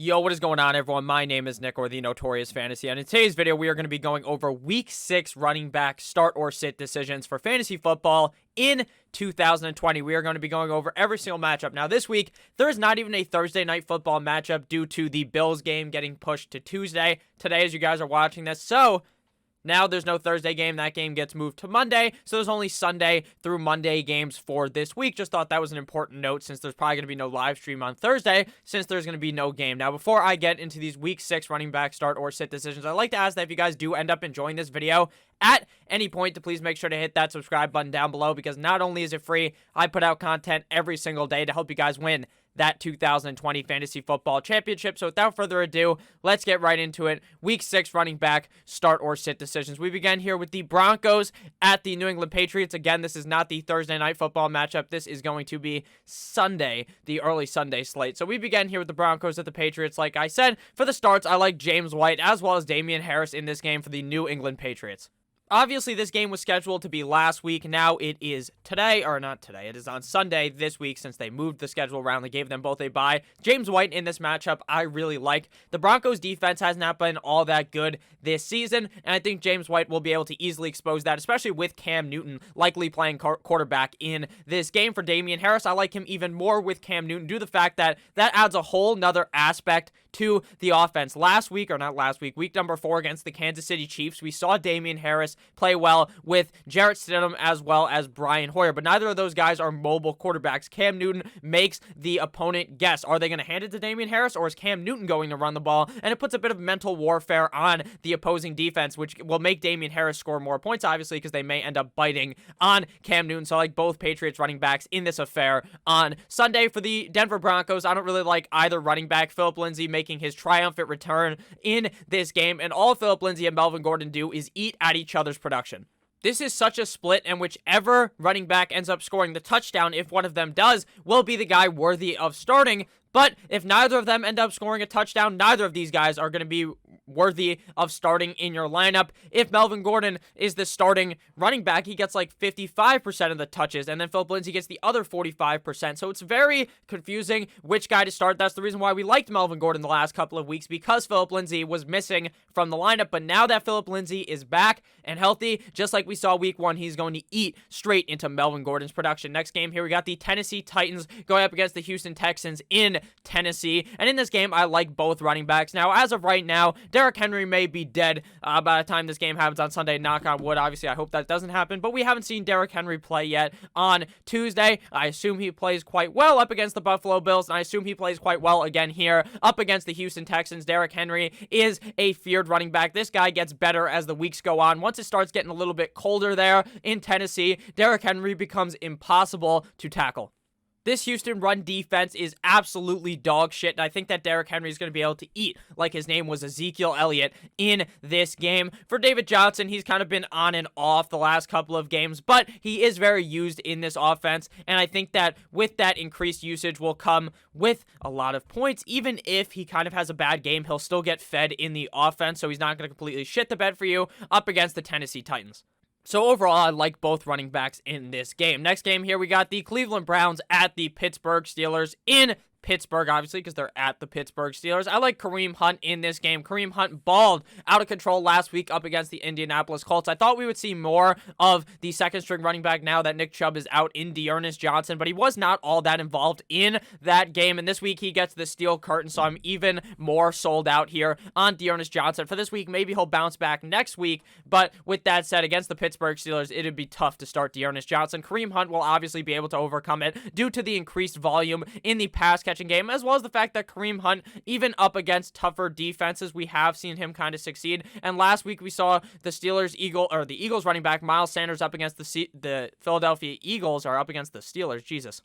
Yo, what is going on, everyone? My name is Nick, or the Notorious Fantasy, and in today's video, we are going to be going over Week 6 running back start or sit decisions for fantasy football in 2020. We are going to be going over every single matchup. Now, this week, there is not even a Thursday night football matchup due to the Bills game getting pushed to Tuesday today as you guys are watching this, so now there's no Thursday game. That game gets moved to Monday, so there's only Sunday through Monday games for this week. Just thought that was an important note since there's probably going to be no live stream on Thursday since there's going to be no game. Now, before I get into these Week 6 running back start or sit decisions, I'd like to ask that if you guys do end up enjoying this video at any point, to please make sure to hit that subscribe button down below, because not only is it free, I put out content every single day to help you guys win that 2020 Fantasy Football Championship. So without further ado, let's get right into it. Week 6 running back start or sit decisions. We begin here with the Broncos at the New England Patriots. Again, this is not the Thursday night football matchup. This is going to be Sunday, the early Sunday slate. So we begin here with the Broncos at the Patriots. Like I said, for the starts, I like James White as well as Damian Harris in this game for the New England Patriots. Obviously, this game was scheduled to be last week. Now it is today, or not today. It is on Sunday this week since they moved the schedule around. They gave them both a bye. James White in this matchup, I really like. The Broncos defense has not been all that good this season, and I think James White will be able to easily expose that, especially with Cam Newton likely playing quarterback in this game. For Damian Harris, I like him even more with Cam Newton due to the fact that that adds a whole nother aspect to the offense. Week number 4 against the Kansas City Chiefs, we saw Damian Harris play well with Jarrett Stidham as well as Brian Hoyer, but neither of those guys are mobile quarterbacks. Cam Newton makes the opponent guess. Are they going to hand it to Damian Harris, or is Cam Newton going to run the ball? And it puts a bit of mental warfare on the opposing defense, which will make Damian Harris score more points, obviously, because they may end up biting on Cam Newton. So I like both Patriots running backs in this affair on Sunday. For the Denver Broncos, I don't really like either running back. Phillip Lindsay making his triumphant return in this game, and all Phillip Lindsay and Melvin Gordon do is eat at each other's production. This is such a split, and whichever running back ends up scoring the touchdown, if one of them does, will be the guy worthy of starting. But if neither of them end up scoring a touchdown, neither of these guys are going to be worthy of starting in your lineup. If Melvin Gordon is the starting running back, he gets like 55% of the touches, and then Phillip Lindsay gets the other 45%. So it's very confusing which guy to start. That's the reason why we liked Melvin Gordon the last couple of weeks, because Phillip Lindsay was missing from the lineup. But now that Phillip Lindsay is back and healthy, just like we saw week 1, he's going to eat straight into Melvin Gordon's production. Next game here, we got the Tennessee Titans going up against the Houston Texans in Tennessee. And in this game, I like both running backs. Now, as of right now, Derrick Henry may be dead by the time this game happens on Sunday. Knock on wood. Obviously, I hope that doesn't happen, but we haven't seen Derrick Henry play yet on Tuesday. I assume he plays quite well up against the Buffalo Bills, and I assume he plays quite well again here up against the Houston Texans. Derrick Henry is a feared running back. This guy gets better as the weeks go on. Once it starts getting a little bit colder there in Tennessee, Derrick Henry becomes impossible to tackle. This Houston run defense is absolutely dog shit, and I think that Derrick Henry is going to be able to eat like his name was Ezekiel Elliott in this game. For David Johnson, he's kind of been on and off the last couple of games, but he is very used in this offense, and I think that with that increased usage will come with a lot of points. Even if he kind of has a bad game, he'll still get fed in the offense, so he's not going to completely shit the bed for you up against the Tennessee Titans. So overall, I like both running backs in this game. Next game here, we got the Cleveland Browns at the Pittsburgh Steelers in Pittsburgh, obviously, because they're at the Pittsburgh Steelers. I like Kareem Hunt in this game. Kareem Hunt balled out of control last week up against the Indianapolis Colts. I thought we would see more of the second-string running back now that Nick Chubb is out in D'Ernest Johnson, but he was not all that involved in that game, and this week he gets the steel curtain, so I'm even more sold out here on D'Ernest Johnson. For this week, maybe he'll bounce back next week, but with that said, against the Pittsburgh Steelers, it'd be tough to start D'Ernest Johnson. Kareem Hunt will obviously be able to overcome it due to the increased volume in the pass-catching game, as well as the fact that Kareem Hunt, even up against tougher defenses, we have seen him kind of succeed. And last week we saw the Eagles running back Miles Sanders up against the Philadelphia Eagles, or up against the Steelers. Jesus.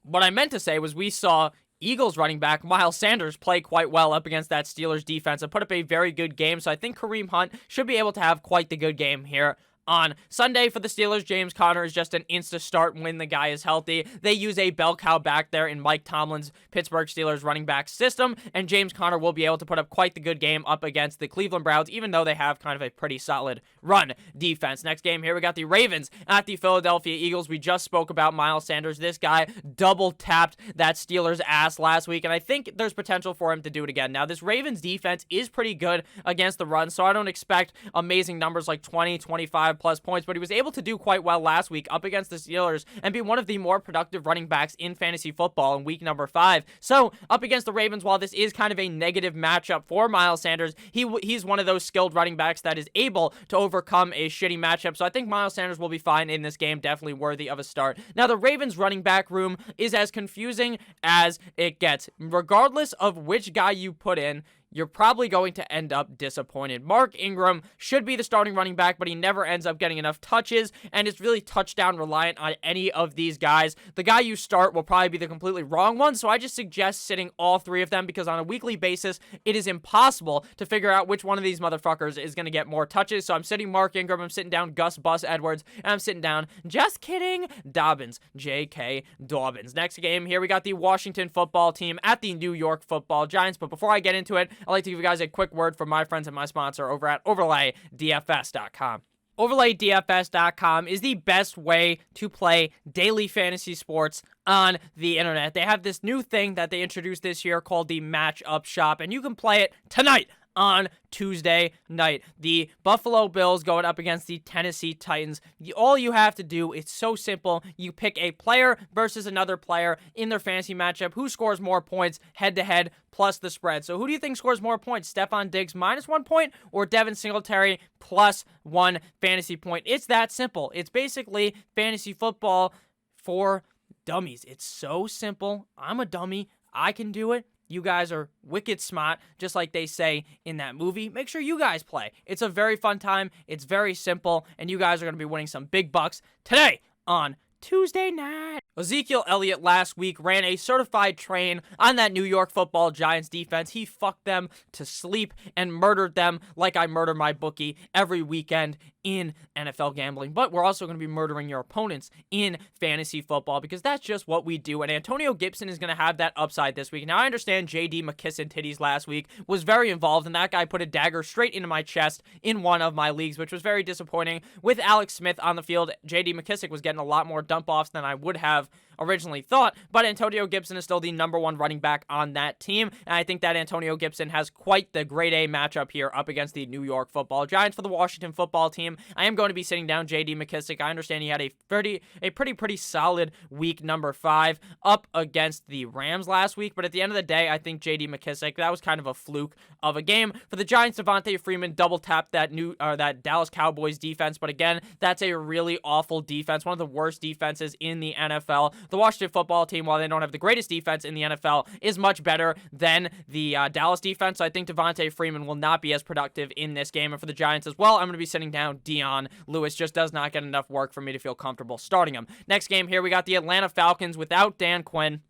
What I meant to say was we saw Eagles running back Miles Sanders play quite well up against that Steelers defense and put up a very good game. So I think Kareem Hunt should be able to have quite the good game here on Sunday for the Steelers. James Conner is just an insta-start when the guy is healthy. They use a bell cow back there in Mike Tomlin's Pittsburgh Steelers running back system, and James Conner will be able to put up quite the good game up against the Cleveland Browns, even though they have kind of a pretty solid run defense. Next game here, we got the Ravens at the Philadelphia Eagles. We just spoke about Miles Sanders. This guy double-tapped that Steelers ass last week, and I think there's potential for him to do it again. Now, this Ravens defense is pretty good against the run, so I don't expect amazing numbers like 20, 25 plus points, but he was able to do quite well last week up against the Steelers and be one of the more productive running backs in fantasy football in week number 5. So, up against the Ravens, while this is kind of a negative matchup for Miles Sanders, he's one of those skilled running backs that is able to overcome a shitty matchup, so I think Miles Sanders will be fine in this game, definitely worthy of a start. Now, the Ravens running back room is as confusing as it gets. Regardless of which guy you put in, you're probably going to end up disappointed. Mark Ingram should be the starting running back, but he never ends up getting enough touches, and it's really touchdown reliant on any of these guys. The guy you start will probably be the completely wrong one, so I just suggest sitting all 3 of them, because on a weekly basis, it is impossible to figure out which one of these motherfuckers is going to get more touches. So I'm sitting Mark Ingram, I'm sitting down Gus Bus Edwards, and I'm sitting down, just kidding, Dobbins, J.K. Dobbins. Next game here, we got the Washington football team at the New York football Giants, but before I get into it, I'd like to give you guys a quick word from my friends and my sponsor over at OverlayDFS.com. OverlayDFS.com is the best way to play daily fantasy sports on the internet. They have this new thing that they introduced this year called the Matchup Shop, and you can play it tonight on Tuesday night. The Buffalo Bills going up against the Tennessee Titans. All you have to do, it's so simple. You pick a player versus another player in their fantasy matchup. Who scores more points head-to-head plus the spread? So who do you think scores more points? Stephon Diggs -1 point or Devin Singletary +1 fantasy point? It's that simple. It's basically fantasy football for dummies. It's so simple. I'm a dummy. I can do it. You guys are wicked smart, just like they say in that movie. Make sure you guys play. It's a very fun time. It's very simple, and you guys are going to be winning some big bucks today on Tuesday night. Ezekiel Elliott last week ran a certified train on that New York football Giants defense. He fucked them to sleep and murdered them like I murder my bookie every weekend in NFL gambling. But we're also going to be murdering your opponents in fantasy football, because that's just what we do. And Antonio Gibson is going to have that upside this week. Now, I understand J.D. McKisson titties last week was very involved, and that guy put a dagger straight into my chest in one of my leagues, which was very disappointing. With Alex Smith on the field, J.D. McKissick was getting a lot more dump-offs than I would have originally thought, but Antonio Gibson is still the #1 running back on that team, and I think that Antonio Gibson has quite the grade A matchup here up against the New York football Giants. For the Washington football team, I am going to be sitting down J.D. McKissick. I understand he had a pretty solid week number 5 up against the Rams last week, but at the end of the day, I think J.D. McKissick, that was kind of a fluke of a game. For the Giants, Devontae Freeman double-tapped that Dallas Cowboys defense, but again, that's a really awful defense, one of the worst defenses in the NFL. The Washington football team, while they don't have the greatest defense in the NFL, is much better than the Dallas defense. So I think Devontae Freeman will not be as productive in this game. And for the Giants as well, I'm going to be sitting down Dion Lewis. Just does not get enough work for me to feel comfortable starting him. Next game here, we got the Atlanta Falcons without Dan Quinn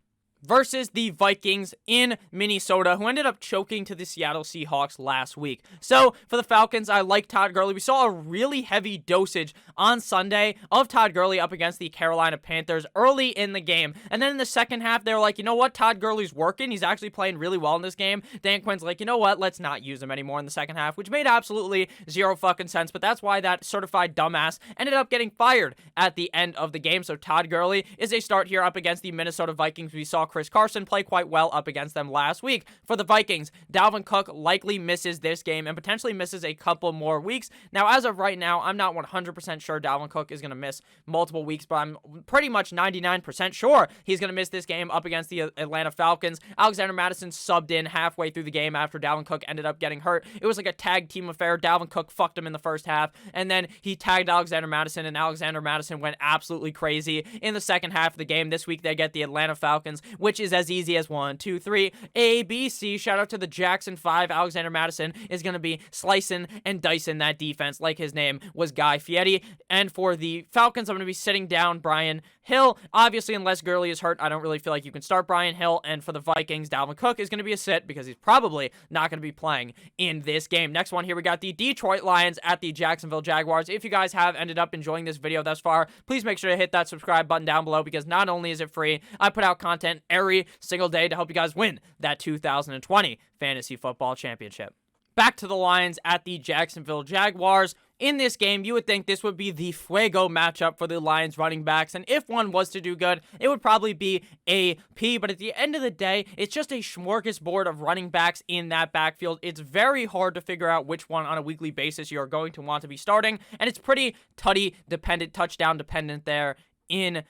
versus the Vikings in Minnesota, who ended up choking to the Seattle Seahawks last week. So, for the Falcons, I like Todd Gurley. We saw a really heavy dosage on Sunday of Todd Gurley up against the Carolina Panthers early in the game. And then in the second half, they were like, you know what? Todd Gurley's working. He's actually playing really well in this game. Dan Quinn's like, you know what? Let's not use him anymore in the second half, which made absolutely zero fucking sense. But that's why that certified dumbass ended up getting fired at the end of the game. So, Todd Gurley is a start here up against the Minnesota Vikings. We saw Chris Carson play quite well up against them last week. For the Vikings, Dalvin Cook likely misses this game and potentially misses a couple more weeks. Now, as of right now, I'm not 100% sure Dalvin Cook is going to miss multiple weeks, but I'm pretty much 99% sure he's going to miss this game up against the Atlanta Falcons. Alexander Mattison subbed in halfway through the game after Dalvin Cook ended up getting hurt. It was like a tag team affair. Dalvin Cook fucked him in the first half, and then he tagged Alexander Mattison, and Alexander Mattison went absolutely crazy in the second half of the game. This week, they get the Atlanta Falcons which is as easy as 1, 2, 3, A, B, C. Shout out to the Jackson 5. Alexander Madison is going to be slicing and dicing that defense like his name was Guy Fieri. And for the Falcons, I'm going to be sitting down Brian Hill. Obviously, unless Gurley is hurt, I don't really feel like you can start Brian Hill. And for the Vikings, Dalvin Cook is going to be a sit because he's probably not going to be playing in this game. Next one here, we got the Detroit Lions at the Jacksonville Jaguars. If you guys have ended up enjoying this video thus far, please make sure to hit that subscribe button down below because not only is it free, I put out content every single day to help you guys win that 2020 Fantasy Football Championship. Back to the Lions at the Jacksonville Jaguars. In this game, you would think this would be the fuego matchup for the Lions running backs, and if one was to do good, it would probably be AP, but at the end of the day, it's just a smorgasbord of running backs in that backfield. It's very hard to figure out which one on a weekly basis you're going to want to be starting, and it's pretty touchdown dependent there in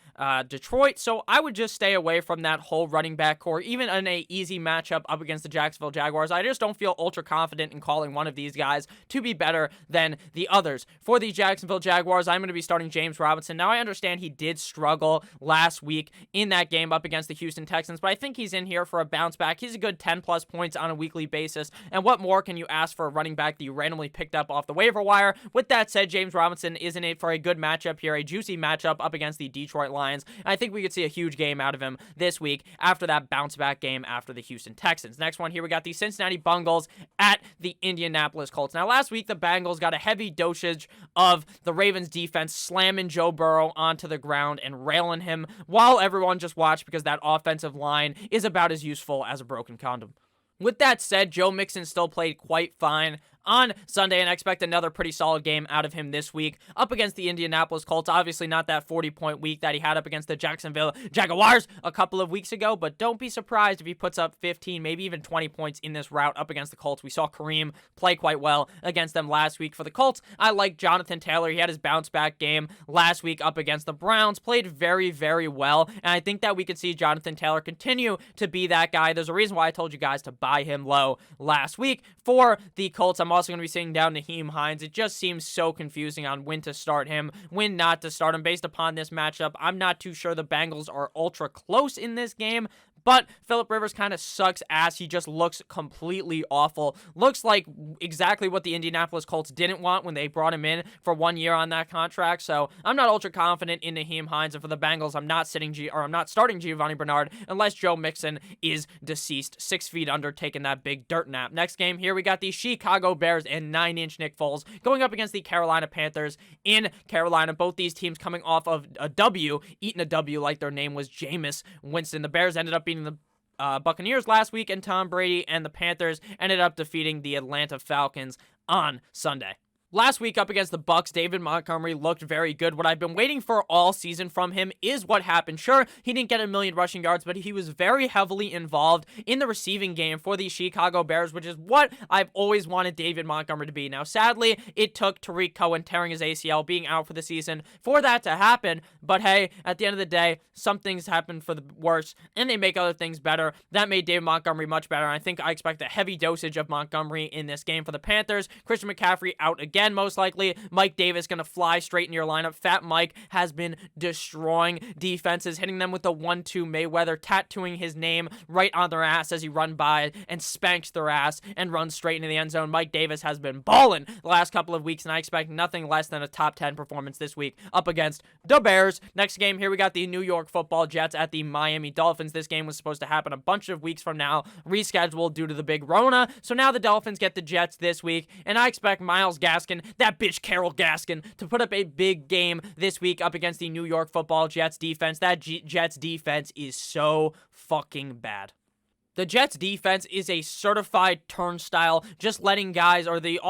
Detroit, so I would just stay away from that whole running back core, even in a easy matchup up against the Jacksonville Jaguars. I just don't feel ultra confident in calling one of these guys to be better than the others. For the Jacksonville Jaguars, I'm going to be starting James Robinson. Now, I understand he did struggle last week in that game up against the Houston Texans, but I think he's in here for a bounce back. He's a good 10-plus points on a weekly basis, and what more can you ask for a running back that you randomly picked up off the waiver wire? With that said, James Robinson is in it for a good matchup here, a juicy matchup up against the Detroit Lions. I think we could see a huge game out of him this week after that bounce back game after the Houston Texans. Next one here, we got the Cincinnati Bengals at the Indianapolis Colts. Now, last week, the Bengals got a heavy dosage of the Ravens defense slamming Joe Burrow onto the ground and railing him while everyone just watched because that offensive line is about as useful as a broken condom. With that said, Joe Mixon still played quite fine on Sunday, and I expect another pretty solid game out of him this week up against the Indianapolis Colts. Obviously not that 40-point week that he had up against the Jacksonville Jaguars a couple of weeks ago, but don't be surprised if he puts up 15, maybe even 20 points in this route up against the Colts. We saw Kareem play quite well against them last week. For the Colts, I like Jonathan Taylor. He had his bounce-back game last week up against the Browns, played very, very well, and I think that we could see Jonathan Taylor continue to be that guy. There's a reason why I told you guys to buy him low last week. For the Colts, I'm also going to be sitting down Nyheim Hines. It just seems so confusing on when to start him, when not to start him. Based upon this matchup, I'm not too sure the Bengals are ultra close in this game, but Phillip Rivers kind of sucks ass. He just looks completely awful. Looks like exactly what the Indianapolis Colts didn't want when they brought him in for 1 year on that contract. So I'm not ultra confident in Nyheim Hines. And for the Bengals, I'm not starting Giovanni Bernard unless Joe Mixon is deceased, 6 feet under, taking that big dirt nap. Next game here, we got the Chicago Bears and 9-inch Nick Foles going up against the Carolina Panthers in Carolina. Both these teams coming off of a W, eating a W like their name was Jameis Winston. The Bears ended up beating the Buccaneers last week, and Tom Brady and the Panthers ended up defeating the Atlanta Falcons on Sunday. Last week up against the Bucs, David Montgomery looked very good. What I've been waiting for all season from him is what happened. Sure, he didn't get 1 million rushing yards, but he was very heavily involved in the receiving game for the Chicago Bears, which is what I've always wanted David Montgomery to be. Now, sadly, it took Tariq Cohen tearing his ACL, being out for the season, for that to happen. But hey, at the end of the day, some things happen for the worse, and they make other things better. That made David Montgomery much better. I think I expect a heavy dosage of Montgomery in this game for the Panthers. Christian McCaffrey out again, most likely. Mike Davis going to fly straight in your lineup. Fat Mike has been destroying defenses, hitting them with the 1-2 Mayweather, tattooing his name right on their ass as he run by and spanks their ass and runs straight into the end zone. Mike Davis has been balling the last couple of weeks, and I expect nothing less than a top 10 performance this week up against the Bears. Next game here, we got the New York Football Jets at the Miami Dolphins. This game was supposed to happen a bunch of weeks from now, rescheduled due to the big Rona. So now the Dolphins get the Jets this week, and I expect Myles Gaskin, that bitch Carol Gaskin, to put up a big game this week up against the New York Football Jets defense. That Jets defense is so fucking bad. The Jets defense is a certified turnstile, just letting guys, or the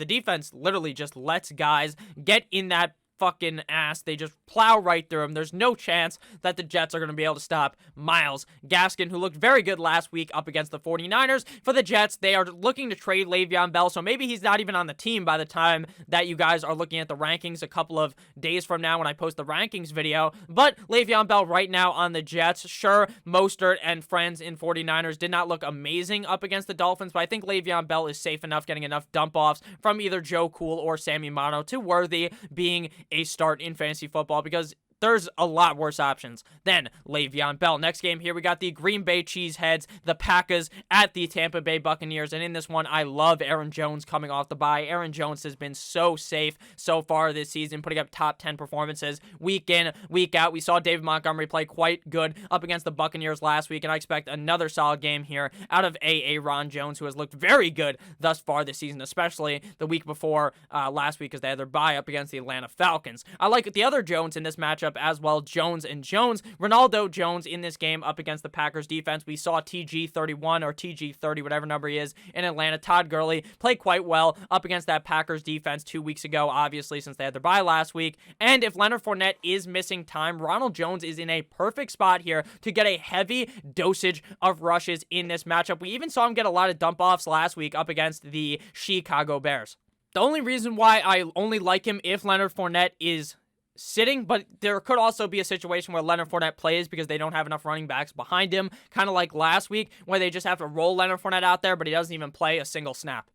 defense literally just lets guys get in that fucking ass. They just plow right through him. There's no chance that the Jets are going to be able to stop Myles Gaskin, who looked very good last week up against the 49ers. For the Jets, they are looking to trade Le'Veon Bell, so maybe he's not even on the team by the time that you guys are looking at the rankings a couple of days from now when I post the rankings video. But Le'Veon Bell right now on the Jets. Sure, Mostert and friends in 49ers did not look amazing up against the Dolphins, but I think Le'Veon Bell is safe enough, getting enough dump-offs from either Joe Cool or Sammy Mano to worthy being a start in fantasy football, because there's a lot worse options than Le'Veon Bell. Next game here, we got the Green Bay Cheeseheads, the Packers at the Tampa Bay Buccaneers. And in this one, I love Aaron Jones coming off the bye. Aaron Jones has been so safe so far this season, putting up top 10 performances week in, week out. We saw David Montgomery play quite good up against the Buccaneers last week, and I expect another solid game here out of Ron Jones, who has looked very good thus far this season, especially the week before last week, because they had their bye up against the Atlanta Falcons. I like the other Jones in this matchup as well, Jones and Jones. Ronaldo Jones in this game up against the Packers defense. We saw TG31 or TG30, whatever number he is, in Atlanta. Todd Gurley played quite well up against that Packers defense 2 weeks ago, obviously, since they had their bye last week. And if Leonard Fournette is missing time, Ronald Jones is in a perfect spot here to get a heavy dosage of rushes in this matchup. We even saw him get a lot of dump-offs last week up against the Chicago Bears. The only reason why I only like him if Leonard Fournette is sitting, but there could also be a situation where Leonard Fournette plays because they don't have enough running backs behind him, kind of like last week, where they just have to roll Leonard Fournette out there, but he doesn't even play a single snap.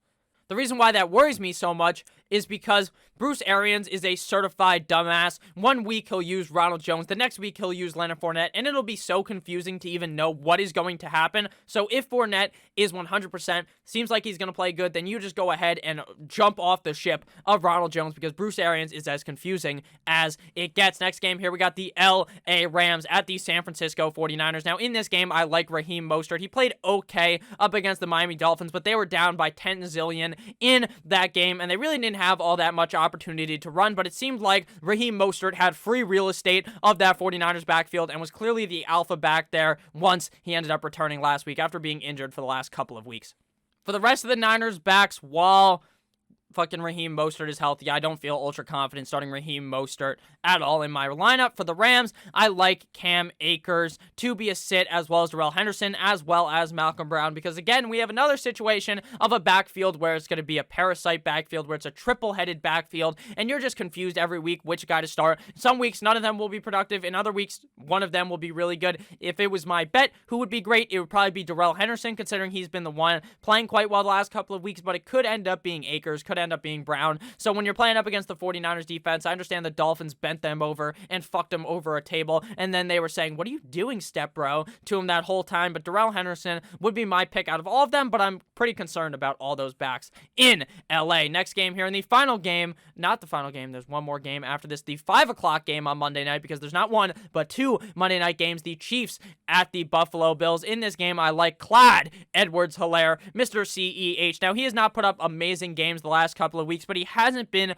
The reason why that worries me so much is because Bruce Arians is a certified dumbass. 1 week he'll use Ronald Jones, the next week he'll use Leonard Fournette, and it'll be so confusing to even know what is going to happen. So if Fournette is 100%, seems like he's going to play good, then you just go ahead and jump off the ship of Ronald Jones, because Bruce Arians is as confusing as it gets. Next game here, we got the LA Rams at the San Francisco 49ers. Now in this game, I like Raheem Mostert. He played okay up against the Miami Dolphins, but they were down by 10 zillion in that game, and they really didn't have all that much opportunity to run, but it seemed like Raheem Mostert had free real estate of that 49ers backfield and was clearly the alpha back there once he ended up returning last week after being injured for the last couple of weeks. For the rest of the Niners backs, while fucking Raheem Mostert is healthy, I don't feel ultra confident starting Raheem Mostert at all in my lineup. For the Rams, I like Cam Akers to be a sit, as well as Darrell Henderson, as well as Malcolm Brown, because again, we have another situation of a backfield where it's going to be a parasite backfield, where it's a triple-headed backfield, and you're just confused every week which guy to start. Some weeks, none of them will be productive. In other weeks, one of them will be really good. If it was my bet, who would be great, it would probably be Darrell Henderson, considering he's been the one playing quite well the last couple of weeks, but it could end up being Akers, could end up being Brown. So when you're playing up against the 49ers defense, I understand the Dolphins bent them over and fucked them over a table, and then they were saying, "What are you doing, step bro?" to him that whole time. But Darrell Henderson would be my pick out of all of them, but I'm pretty concerned about all those backs in LA. Next game here, in the final game, not the final game, there's one more game after this, the 5 o'clock game on Monday night, because there's not one, but 2 Monday night games, the Chiefs at the Buffalo Bills. In this game, I like Clyde Edwards-Helaire, Mr. CEH. Now, he has not put up amazing games the last couple of weeks, but he hasn't been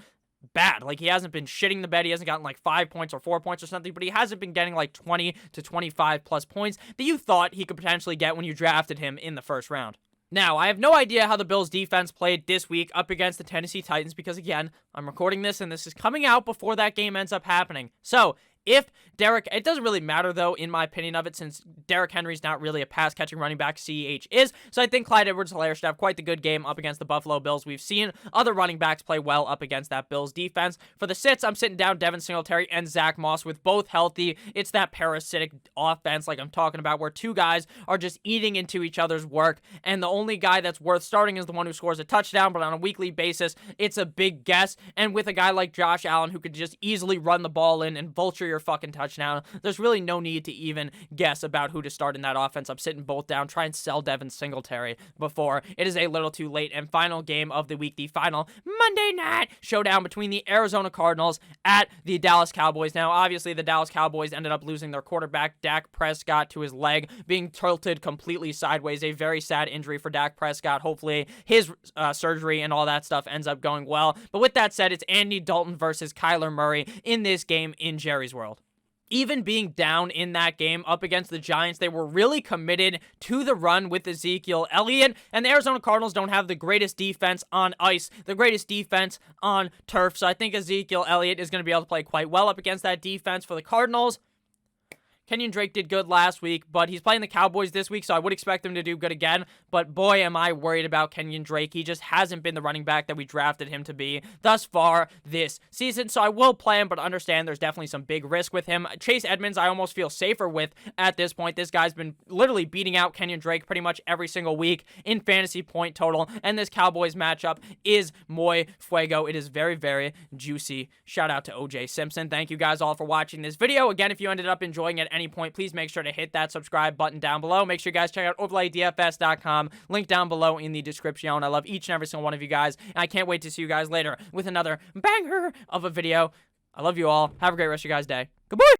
bad. Like, he hasn't been shitting the bed. He hasn't gotten like 5 points or 4 points or something, but he hasn't been getting like 20 to 25 plus points that you thought he could potentially get when you drafted him in the first round. Now, I have no idea how the Bills defense played this week up against the Tennessee Titans, because again, I'm recording this and this is coming out before that game ends up happening. So, if it doesn't really matter though, in my opinion of it, since Derrick Henry's not really a pass-catching running back, CEH is. So I think Clyde Edwards-Helaire should have quite the good game up against the Buffalo Bills. We've seen other running backs play well up against that Bills defense. For the sits, I'm sitting down Devin Singletary and Zach Moss with both healthy. It's that parasitic offense like I'm talking about, where two guys are just eating into each other's work, and the only guy that's worth starting is the one who scores a touchdown, but on a weekly basis, it's a big guess. And with a guy like Josh Allen who could just easily run the ball in and vulture your fucking touchdown, there's really no need to even guess about who to start in that offense. I'm sitting both down. Try and sell Devin Singletary before it is a little too late. And final game of the week, the final Monday night showdown between the Arizona Cardinals at the Dallas Cowboys. Now, obviously, the Dallas Cowboys ended up losing their quarterback, Dak Prescott, to his leg being tilted completely sideways. A very sad injury for Dak Prescott. Hopefully, his surgery and all that stuff ends up going well. But with that said, it's Andy Dalton versus Kyler Murray in this game in Jerry's World. Even being down in that game up against the Giants, they were really committed to the run with Ezekiel Elliott, and the Arizona Cardinals don't have the greatest defense on ice, the greatest defense on turf, so I think Ezekiel Elliott is going to be able to play quite well up against that defense for the Cardinals. Kenyon Drake did good last week, but he's playing the Cowboys this week, so I would expect him to do good again. But boy, am I worried about Kenyon Drake. He just hasn't been the running back that we drafted him to be thus far this season. So I will play him, but understand there's definitely some big risk with him. Chase Edmonds, I almost feel safer with at this point. This guy's been literally beating out Kenyon Drake pretty much every single week in fantasy point total. And this Cowboys matchup is muy fuego. It is very, very juicy. Shout out to OJ Simpson. Thank you guys all for watching this video. Again, if you ended up enjoying it at any point, please make sure to hit that subscribe button down below. Make sure you guys check out overlaydfs.com. Link down below in the description. I love each and every single one of you guys, and I can't wait to see you guys later with another banger of a video. I love you all. Have a great rest of your guys' day. Goodbye.